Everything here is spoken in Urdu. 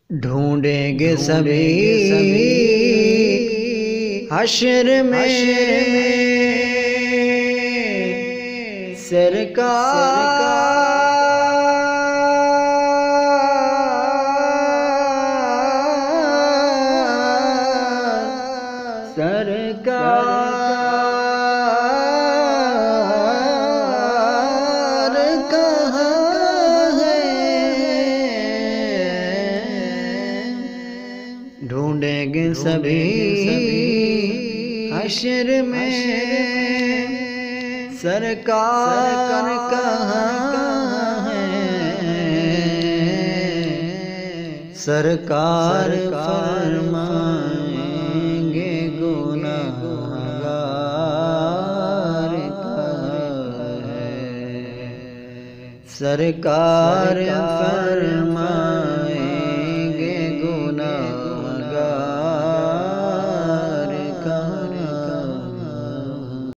ڈھونڈیں گے سبھی حشر میں سرکار کہاں ہے؟ ڈھونڈیں گے سبھی حشر میں سرکار کہاں ہے؟ سرکار فرمائیں گے گنہگار کہاں ہے؟ سرکار فرمائیں